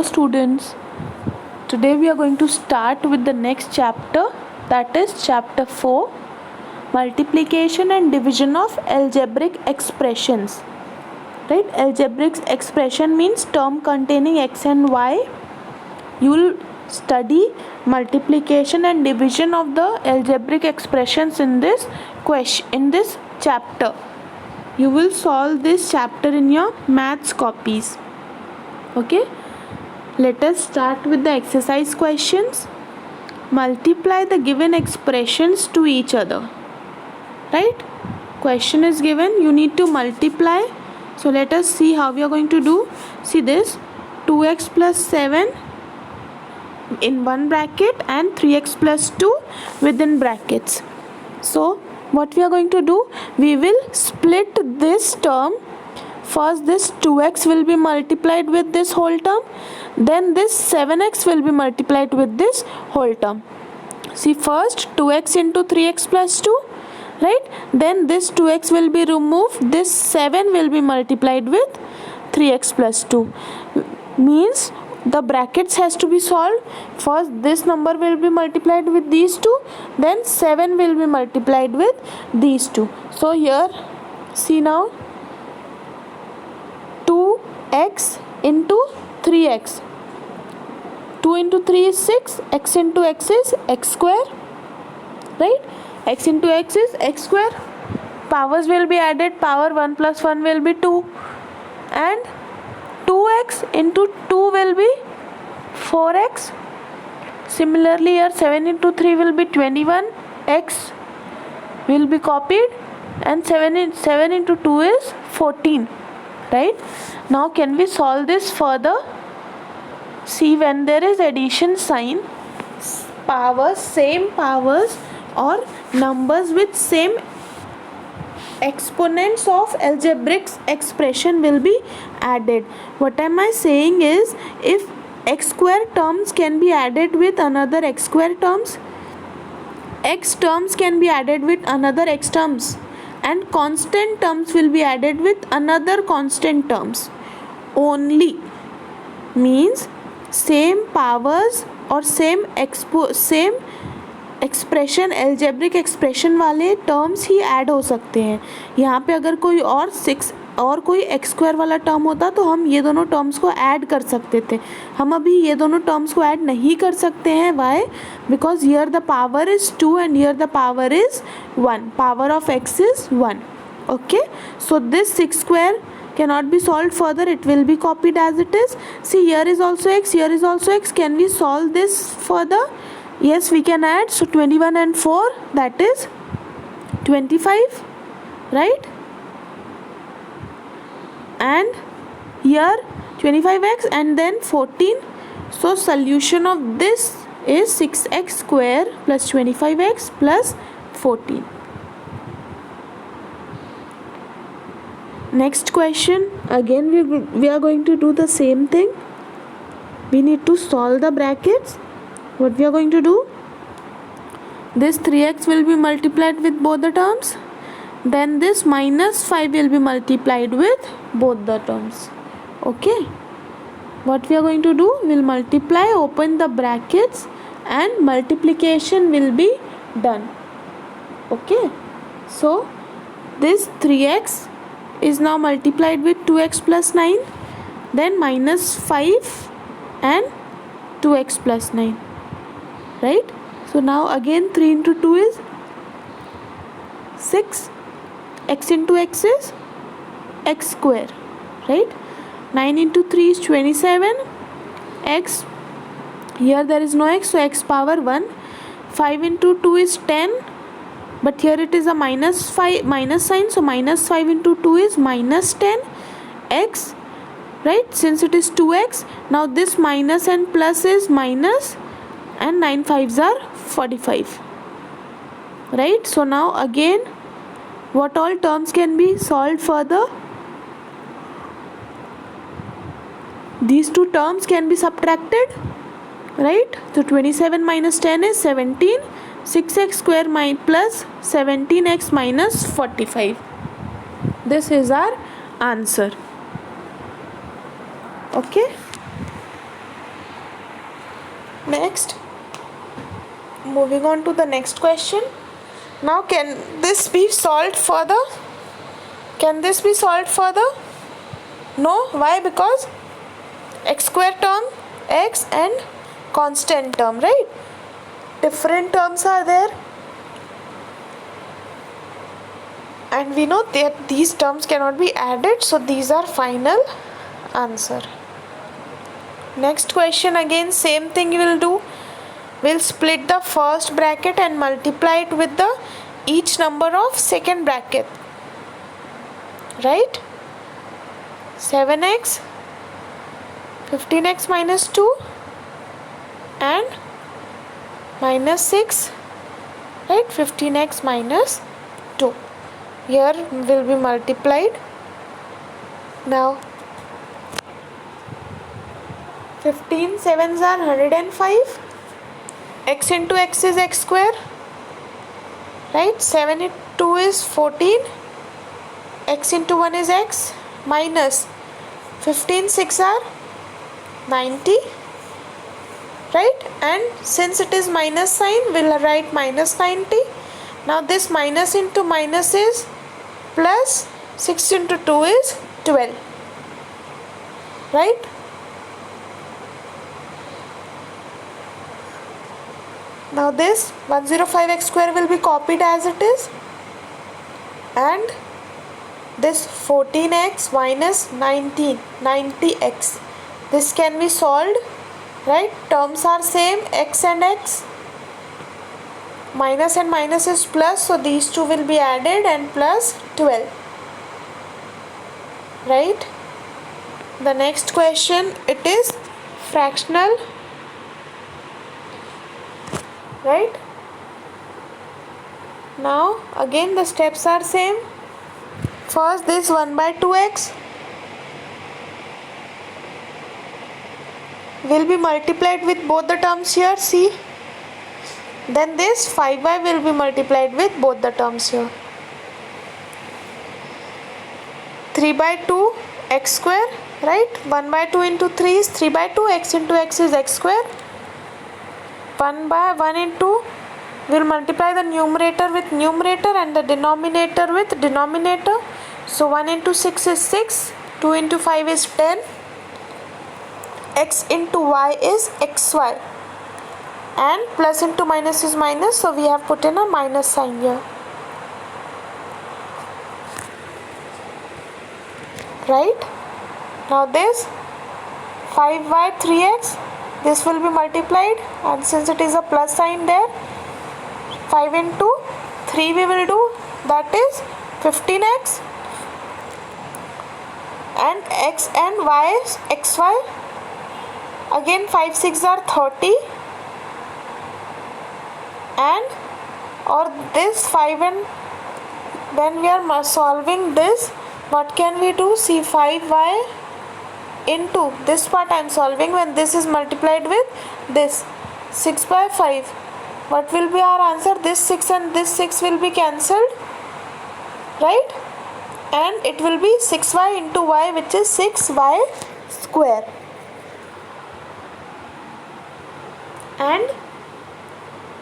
Students, today we are going to start with the next chapter, that is chapter 4, multiplication and division of algebraic expressions. Right? Algebraic expression means term containing x and y. You will study multiplication and division of the algebraic expressions in this chapter. You will solve this chapter in your maths copies. Okay? Let us start with the exercise questions. Multiply the given expressions to each other. Right? Question is given. You need to multiply. So let us see how we are going to do. See this. 2x plus 7 in one bracket and 3x plus 2 within brackets. So what we are going to do? We will split this term. First this 2x will be multiplied with this whole term. Then this 7x will be multiplied with this whole term. See, first 2x into 3x plus 2, right? Then this 2x will be removed. This 7 will be multiplied with 3x plus 2. Means the brackets has to be solved. First this number will be multiplied with these two. Then 7 will be multiplied with these two. So here, see now, 2x into 3x. 2 into 3 is 6. X into x is x square. Right? X into x is x square. Powers will be added. Power 1 plus 1 will be 2. And 2x into 2 will be 4x. Similarly here 7 into 3 will be 21. X will be copied. And 7 into 2 is 14. Right? Now can we solve this further? See, when there is addition sign, powers, same powers or numbers with same exponents of algebraic expression will be added. What am I saying is, if x square terms can be added with another x square terms, x terms can be added with another x terms, and constant terms will be added with another constant terms only. Means same powers और same expression algebraic expression वाले terms ही add हो सकते हैं. यहाँ पे अगर कोई और 6 और कोई एक्स स्क्वायर वाला टर्म होता तो हम ये दोनों टर्म्स को ऐड कर सकते थे. हम अभी ये दोनों टर्म्स को ऐड नहीं कर सकते हैं. Why? Because here the power is 2 and here the power is 1. Power of x is 1. Okay, so this 6 square cannot be solved further. It will be copied as it is. See, here is also x, here is also x. Can we solve this further? Yes, we can add. So 21 and 4, that is 25, right? And here 25x and then 14. So solution of this is 6x square plus 25x plus 14. Next question, again we are going to do the same thing. We need to solve the brackets. What we are going to do? This 3x will be multiplied with both the terms. Then this minus 5 will be multiplied with both the terms. Okay. What we are going to do? We'll multiply, open the brackets, and multiplication will be done. Okay. So this 3x is now multiplied with 2x plus 9, then minus 5 and 2x plus 9, right? So now again 3 into 2 is 6, x into x is x square, right? 9 into 3 is 27, x, here there is no x, so x power 1. 5 into 2 is 10, but here it is a minus sign, so minus 5 into 2 is minus 10 x, right? Since it is 2x, now this minus and plus is minus, and 9 5s are 45, right? So now again, what all terms can be solved further? These two terms can be subtracted, right? So 27 minus 10 is 17. 6x square plus 17x minus 45. This is our answer. Okay. Next, moving on to the next question. Now, can this be solved further? Can this be solved further? No. Why? Because x square term, x, and constant term, right? Different terms are there, and we know that these terms cannot be added, so these are final answer. Next question, again same thing we will do. We'll split the first bracket and multiply it with the each number of second bracket, right? 7x, 15x minus 2 and minus 6, right? 15x minus 2 here will be multiplied. Now 15 sevens are 105. X into x is x square, right? 7 into 2 is 14. X into 1 is x, minus 15 6 are 90, right? And since it is minus sign, we'll write minus 90. Now this minus into minus is plus, 6 into 2 is 12, right? Now this 105x square will be copied as it is, and this 14x minus 90x, this can be solved, right? Terms are same, x and x, minus and minus is plus, so these two will be added and plus 12, right? The next question, it is fractional, right? Now again the steps are same. First this 1 by 2x will be multiplied with both the terms here, see. Then this 5y will be multiplied with both the terms here. 3 by 2 x square, right? 1 by 2 into 3 is 3 by 2, x into x is x square. 1 by 1 into, we'll multiply the numerator with numerator and the denominator with denominator. So 1 into 6 is 6, 2 into 5 is 10, x into y is xy, and plus into minus is minus, so we have put in a minus sign here, right? Now this 5y 3x, this will be multiplied, and since it is a plus sign there, 5 into 3 we will do, that is 15x, and x and y is xy. Again 5 6 are 30, and or this 5, and when we are solving this, what can we do? See, 5y into this part I am solving, when this is multiplied with this 6 by 5, what will be our answer? This 6 and this 6 will be cancelled, right? And it will be 6y into y, which is 6y square, and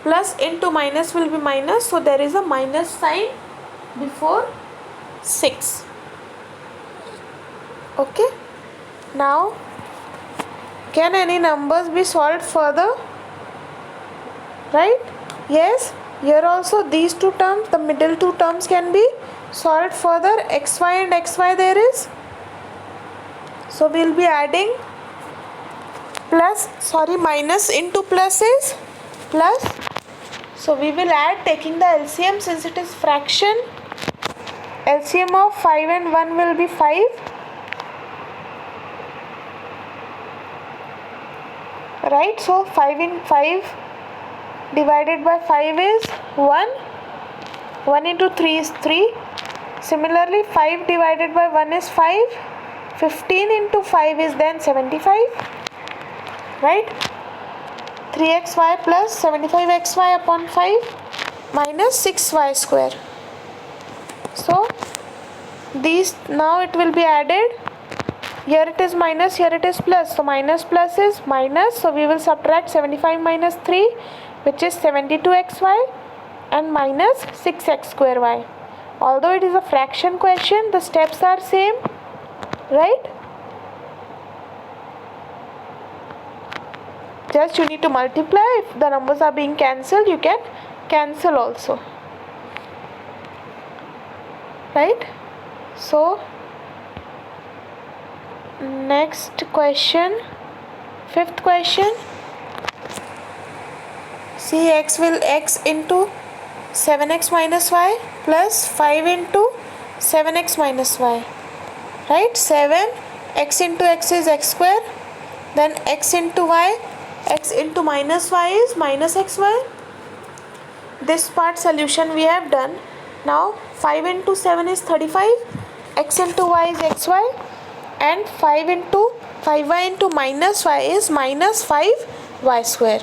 plus into minus will be minus, so there is a minus sign before 6. Okay. Now can any numbers be solved further, right? Yes, here also these two terms, the middle two terms, can be solved further. xy and xy there is, so we'll be adding minus into plus is plus, so we will add taking the LCM, since it is fraction. LCM of 5 and 1 will be 5, right? So 5 divided by 5 is 1, 1 into 3 is 3. Similarly 5 divided by 1 is 5, 15 into 5 is then 75, right? 3xy plus 75xy upon 5 minus 6y square. So these, now it will be added, Here it is minus, here it is plus. So minus plus is minus. So we will subtract 75 minus 3, which is 72xy, and minus 6x square y. Although it is a fraction question, the steps are same, right? Just you need to multiply. If the numbers are being cancelled, you can cancel also, right? So next question, fifth question. See, x into 7x minus y plus 5 into 7x minus y, right? 7, x into x is x square, then x into y, x into minus y is minus xy. This part solution we have done. Now 5 into 7 is 35, x into y is xy, and 5y into minus y is minus 5y square.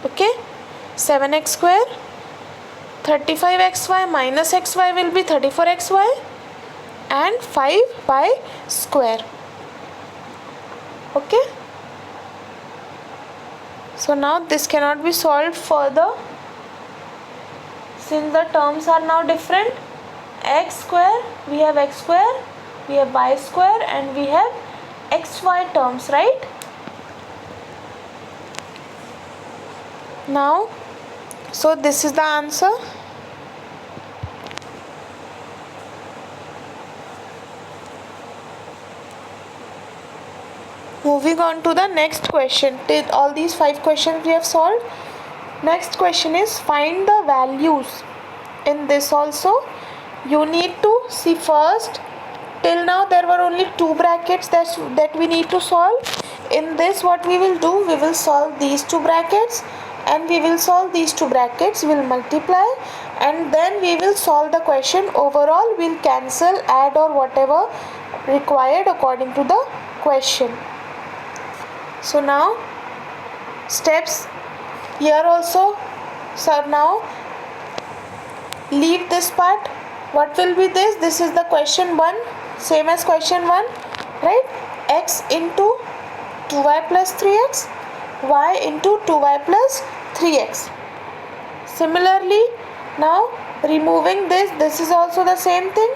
Okay, 7x square, 35xy minus xy will be 34xy, and 5y square. Okay, so now this cannot be solved further since the terms are now different. X square, we have x square, we have y square, and we have xy terms, right? Now, so this is the answer. Moving on to the next question. Till all these 5 questions we have solved. Next question is find the values. In this also, you need to see first. Till now there were only 2 brackets that we need to solve. In this, what we will do, we will solve these 2 brackets, and we will solve these 2 brackets, we will multiply, and then we will solve the question. Overall, we'll cancel, add, or whatever required according to the question. So now steps here also. So now leave this part. What will be this? This is the question 1, same as question 1, right? X into 2y plus 3x, y into 2y plus 3x. Similarly, now removing this is also the same thing.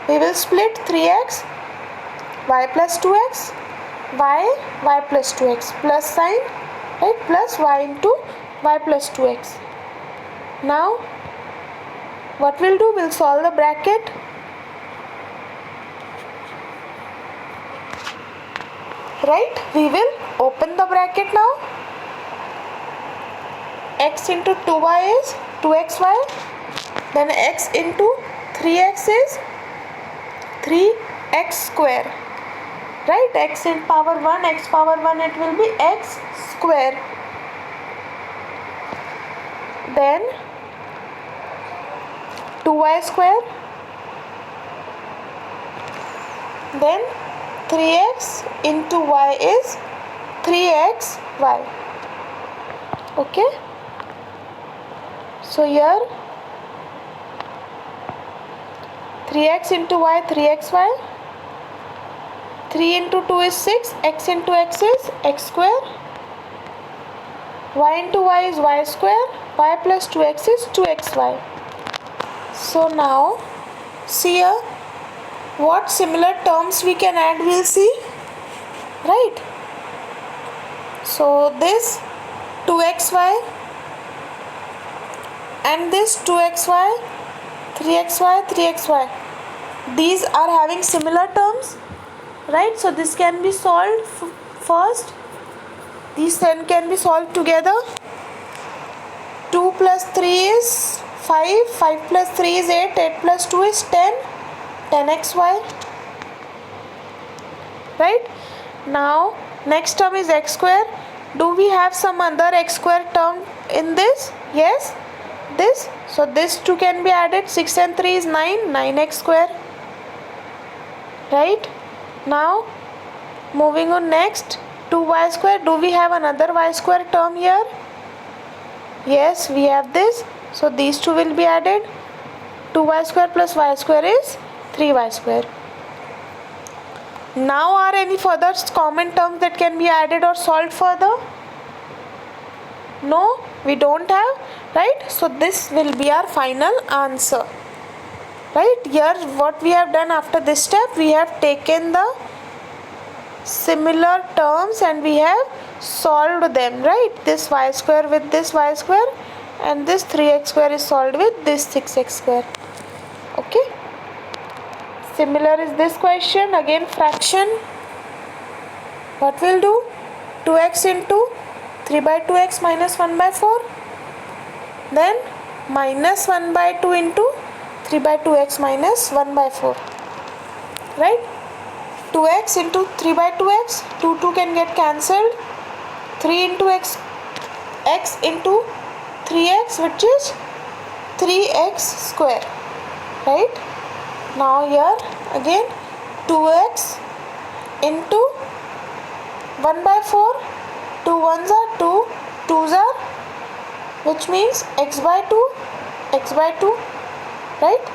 We will split 3x, y plus 2x, y plus 2x, plus sign, right? Plus y into y plus 2x. Now what we'll do, we'll solve the bracket. Right, we will open the bracket now. X into 2y is 2xy, then x into 3x is 3x square, right? X in power 1, x power 1, it will be x square. Then 2y square, then 3x into y is 3xy. Okay, so here 3x into y, 3xy, 3 into 2 is 6, x into x is x square, y into y is y square, y plus 2x is 2xy. So now see here, what similar terms we can add, we'll see, right? So this 2xy and this 2xy, 3xy, 3xy, these are having similar terms, right? So this can be solved first. These 10 can be solved together. 2 plus 3 is 5, 5 plus 3 is 8, 8 plus 2 is 10, 10xy, right? Now next term is x square. Do we have some other x square term in this? Yes, this. So this 2 can be added. 6 and 3 is 9, 9x square, right? Now moving on, next 2y square. Do we have another y square term here? Yes, we have this. So these 2 will be added. 2y square plus y square is 3y square. Now are any further common terms that can be added or solved further? No, we don't have, right? So this will be our final answer. Right, here what we have done after this step, we have taken the similar terms and we have solved them, right? This y square with this y square and this 3x square is solved with this 6x square. Okay, similar is this question, again fraction. What we'll do, 2x into 3 by 2x minus 1 by 4, then minus 1 by 2 into 3 by 2x minus 1 by 4, right? 2x into 3 by 2x, 2 can get cancelled, 3 into x into 3x, which is 3x square, right? Now here again 2x into 1 by 4, 2 ones are 2, 2s are, which means x by 2, right?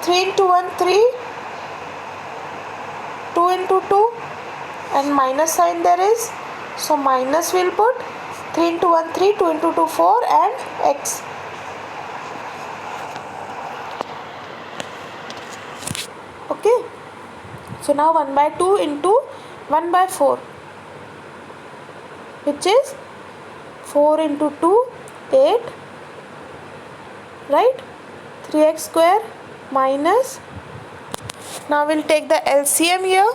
3 into 1 3, 2 into 2 and minus sign there is, so minus we'll put, 3 into 1 3, 2 into 2 4 and x. Okay, so now 1 by 2 into 1 by 4, which is 4 into 2 8, right? 3x square minus, now we'll take the LCM here,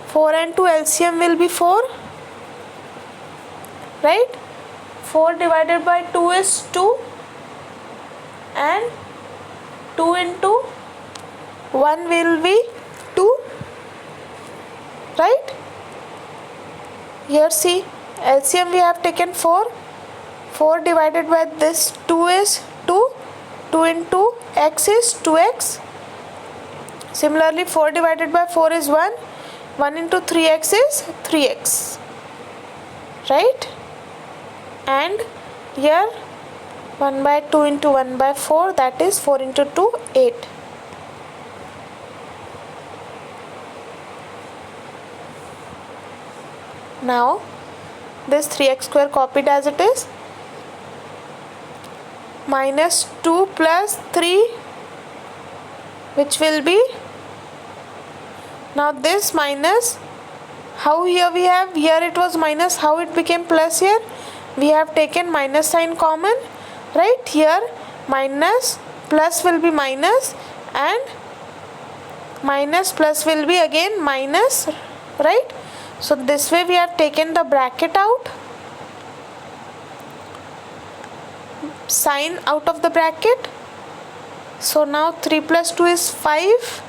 4 and 2 LCM will be 4, right? 4 divided by 2 is 2 and 2 into 1 will be 2, right? Here see, LCM we have taken 4, 4 divided by this 2 is 2, 2 into x is 2x. Similarly 4 divided by 4 is 1, 1 into 3x is 3x, right? And here 1 by 2 into 1 by 4, that is 4 into 2 8. Now this 3x square copied as it is, minus 2 plus 3, which will be, now this minus, how here we have, here it was minus, how it became plus here, we have taken minus sign common, right? Here minus plus will be minus and minus plus will be again minus, right? So this way we have taken the bracket out, sign out of the bracket. So now 3 plus 2 is 5.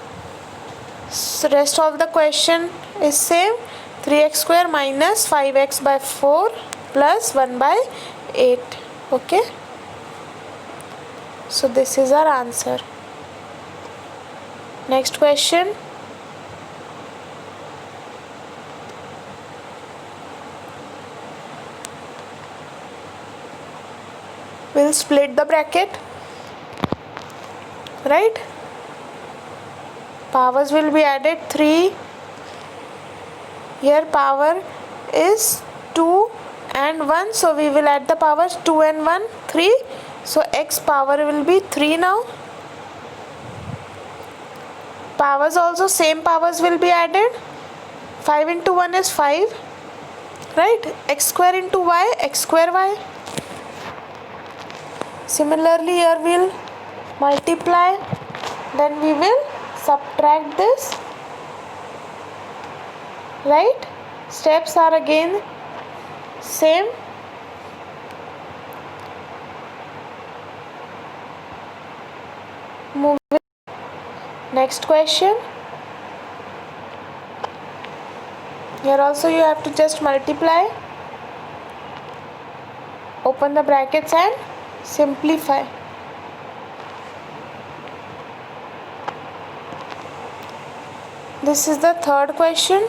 So rest of the question is same, 3x square minus 5x by 4 plus 1 by 8. Okay, so this is our answer. Next question. We'll split the bracket, right? Powers will be added 3. Here power is 2 and 1, so we will add the powers 2 and 1, 3. So x power will be 3 now. Powers also same powers will be added. 5 into 1 is 5, right? X square into y, x square y. Similarly here we'll multiply, then we will subtract this, right? Steps are again same. Moving next question. Here also you have to just multiply, open the brackets and simplify. This is the third question.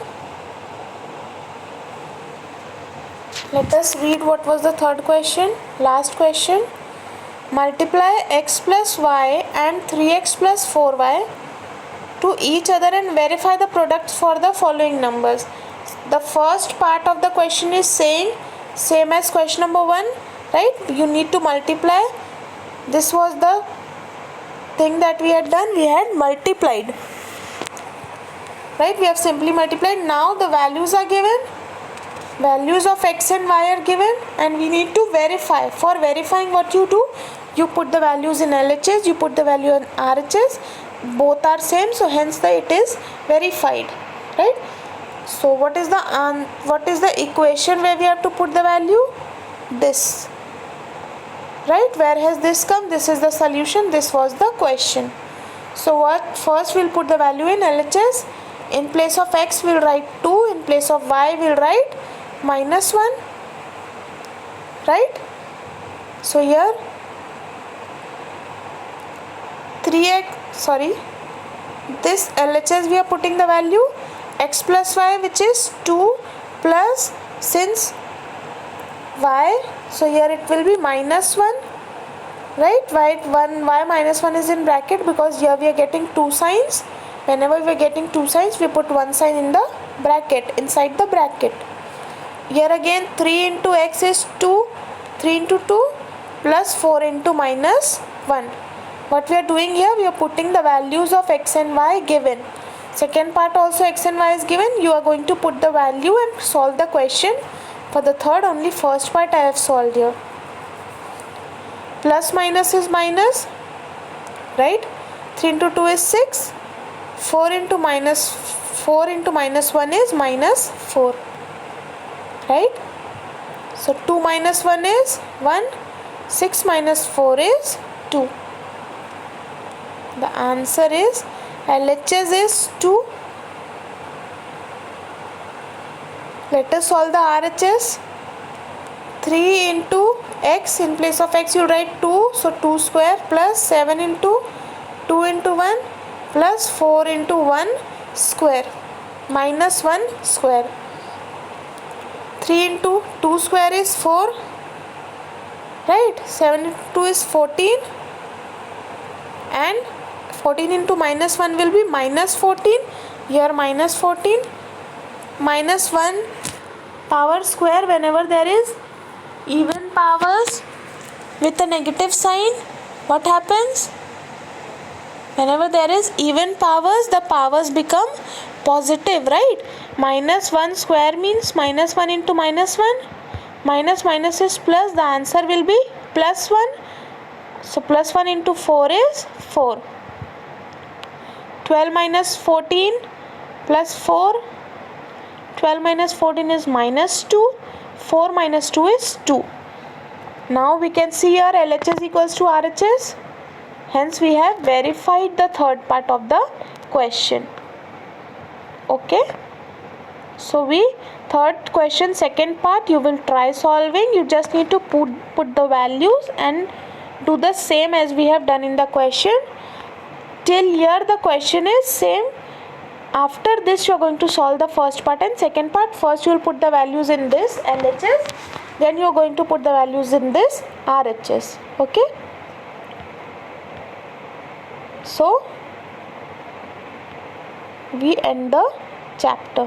Let us read what was the third question. Last question. Multiply x plus y and 3x plus 4y to each other and verify the products for the following numbers. The first part of the question is saying same as question number 1, right? You need to multiply. This was the thing that we had done. We had multiplied, right? We have simply multiplied. Now the values are given. Values of x and y are given, and we need to verify. For verifying, what you do, you put the values in LHS, you put the value in RHS, both are same, so hence it is verified, right? So what is the equation where we have to put the value? This, right? Where has this come? This is the solution. This was the question. So what? First we'll put the value in LHS. In place of x we'll write 2, in place of y we'll write -1, right? So here 3x, this LHS we are putting the value x plus y, which is 2 plus, since y, so here it will be -1, right? Y minus 1 is in bracket because here we are getting two signs. Whenever we are getting two signs, we put one sign in the bracket, inside the bracket. Here again 3 into x is 2, 3 into 2 plus 4 into -1. What we are doing here, we are putting the values of x and y given. Second part also x and y is given. You are going to put the value and solve the question. For the third, only first part I have solved here. Plus minus is minus, right? 3 into 2 is 6. 4 into minus 1 is -4, right? So 2 minus 1 is 1. 6 minus 4 is 2. The answer is LHS is 2. Let us solve the RHS. 3 into x, in place of x you write 2, so 2 square plus 7 into 2 into 1 plus 4 into 1 square -1 square. 3 into 2 square is 4, right? 7 into 2 is 14, and 14 into -1 will be -14. Here -14, -1 power square. Whenever there is even powers with a negative sign, what happens? Whenever there is even powers, the powers become positive, right? -1 square means -1 into -1. Minus is plus. The answer will be +1. So +1 into 4 is 4. 12 minus 14 plus 4. 12 minus 14 is -2. 4 minus 2 is 2. Now we can see here LHS equals to RHS. Hence we have verified the third part of the question. Okay. So third question, second part, you will try solving. You just need to put the values and do the same as we have done in the question. Till here the question is same. After this you are going to solve the first part and second part. First you will put the values in this LHS, then you are going to put the values in this RHS. Okay. So we end the chapter.